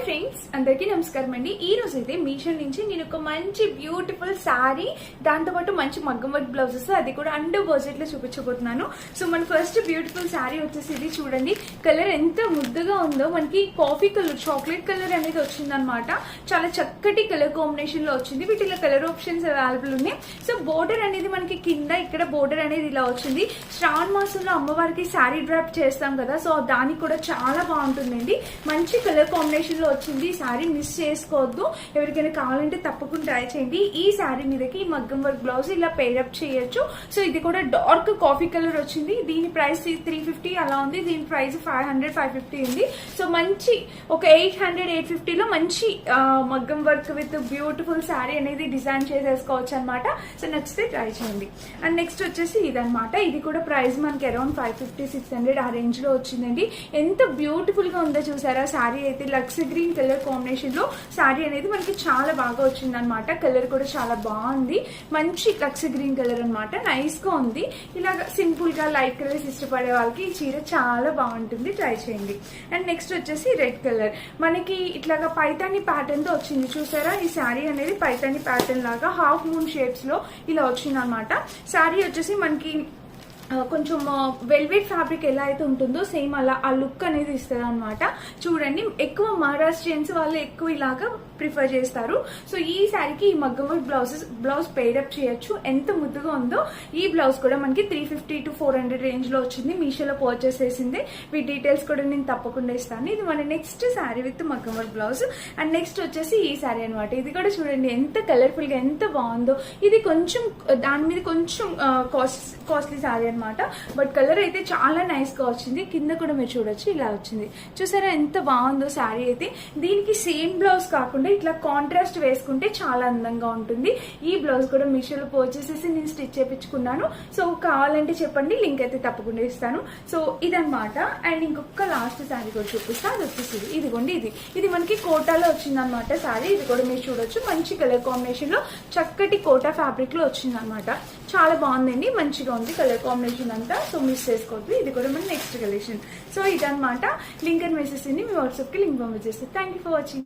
Friends అందరికీ నమస్కారం అండి. ఈ రోజు అయితే మీషో నుంచి నేను ఒక మంచి బ్యూటిఫుల్ శారీ దాంతోపాటు మంచి మగ్గం వర్క్ బ్లౌజెస్ అది కూడా అండర్ బడ్జెట్ లో చూపించబోతున్నాను. సో మన ఫస్ట్ బ్యూటిఫుల్ శారీ వచ్చేసి ఇది చూడండి. కలర్ ఎంత ముద్దుగా ఉందో, మనకి కాఫీ కలర్ చాక్లెట్ కలర్ అనేది వచ్చిందనమాట. చాలా చక్కటి కలర్ కాంబినేషన్ లో వచ్చింది. వీటిలో కలర్ ఆప్షన్స్ అవైలబుల్ ఉన్నాయి. సో బోర్డర్ అనేది మనకి కింద ఇక్కడ బోర్డర్ అనేది ఇలా వచ్చింది. శ్రావణ మాసంలో అమ్మవారికి శారీ డ్రాప్ చేస్తాం కదా, సో దానికి కూడా చాలా బాగుంటుందండి. మంచి కలర్ కాంబినేషన్ లో వచ్చింది. శారీ మిస్ చేసుకోవద్దు. ఎవరికైనా కావాలంటే తప్పకుండా ట్రై చేయండి. ఈ శారీ మీదకి ఈ మగ్గం వర్క్ బ్లౌజ్ ఇలా పేరప్ చేయొచ్చు. సో ఇది కూడా డార్క్ కాఫీ కలర్ వచ్చింది. దీని ప్రైస్ 350 అలా ఉంది. దీని ప్రైస్ 500 550 ఉంది. సో మంచి ఒక 800 850 లో మంచి మగ్గం వర్క్ విత్ బ్యూటిఫుల్ శారీ అనేది డిజైన్ చేసేసుకోవచ్చు అనమాట. సో నచ్చితే ట్రై చేయండి. అండ్ నెక్స్ట్ వచ్చేసి ఇదనమాట. ఇది కూడా ప్రైస్ మనకి అరౌండ్ 550 600 ఆ రేంజ్ లో వచ్చిందండి. ఎంత బ్యూటిఫుల్ గా ఉందో చూసారా. శారీ అయితే లక్స్ గ్రీన్ కలర్ కాంబినేషన్ లో శారీ అనేది మనకి చాలా బాగా వచ్చింది అనమాట. కలర్ కూడా చాలా బాగుంది. మంచి లక్స్ గ్రీన్ కలర్ అనమాట. నైస్ గా ఉంది. ఇలాగ సింపుల్ గా లైట్ కలర్స్ ఇష్టపడే వాళ్ళకి ఈ చీర చాలా బాగుంటుంది. ట్రై చేయండి. అండ్ నెక్స్ట్ వచ్చేసి రెడ్ కలర్. మనకి ఇట్లాగా పైతాని ప్యాటర్న్ తో వచ్చింది చూసారా. ఈ శారీ అనేది పైతాని ప్యాటర్న్ లాగా హాఫ్ మూన్ షేప్స్ లో ఇలా వచ్చింది అనమాట. శారీ వచ్చేసి మనకి కొంచెం వెల్వెట్ ఫ్యాబ్రిక్ ఎలా అయితే ఉంటుందో సేమ్ అలా ఆ లుక్ అనేది ఇస్తుంది అనమాట. చూడండి, ఎక్కువ మహారాష్ట్రియన్స్ వాళ్ళు ఎక్కువ ఇలాగా ప్రిఫర్ చేస్తారు. సో ఈ శారీకి ఈ మగ్గం వర్క్ బ్లౌజ్ పేరప్ చేయొచ్చు. ఎంత ముద్దుగా ఉందో. ఈ బ్లౌజ్ కూడా మనకి 350 to 400 రేంజ్ లో వచ్చింది. మీషోలో పర్చేస్ చేసింది. ఈ డీటెయిల్స్ కూడా నేను తప్పకుండా ఇస్తాను. ఇది మన నెక్స్ట్ శారీ విత్ మగ్గం వర్క్ బ్లౌజ్. అండ్ నెక్స్ట్ వచ్చేసి ఈ శారీ అనమాట. ఇది కూడా చూడండి ఎంత కలర్ఫుల్ గా ఎంత బాగుందో. ఇది కొంచెం దాని మీద కొంచెం కాస్ట్లీ శారీ అనమాట. బట్ కలర్ అయితే చాలా నైస్ గా వచ్చింది. కింద కూడా మీరు చూడొచ్చు ఇలా వచ్చింది. చూసారా ఎంత బాగుందో శారీ అయితే. దీనికి సేమ్ బ్లౌజ్ కాకుండా ఇట్లా కాంట్రాస్ట్ వేసుకుంటే చాలా అందంగా ఉంటుంది. ఈ బ్లౌజ్ కూడా మీషోలో పర్చేస్ చేసి నేను స్టిచ్ చేయించుకున్నాను. సో కావాలంటే చెప్పండి, లింక్ అయితే తప్పకుండా ఇస్తాను. సో ఇదనమాట. అండ్ ఇంకొక లాస్ట్ శారీ కూడా చూపిస్తా. అది వచ్చేసి ఇదిగోండి. ఇది మనకి కోటాలో వచ్చింది అనమాట శారీ. ఇది కూడా మీరు చూడొచ్చు. మంచి కలర్ కాంబినేషన్ లో చక్కటి కోటా ఫ్యాబ్రిక్ లో వచ్చింది అనమాట. చాలా బాగుందండి. మంచిగా ఉంది కలర్ కాంబినేషన్ అంతా. సో మిస్ చేసుకోవద్దు. ఇది కూడా మన నెక్స్ట్ కలెక్షన్. సో ఇదనమాట. Link and message me WhatsApp కి లింక్ పంపించేస్తాను. Thank you for watching.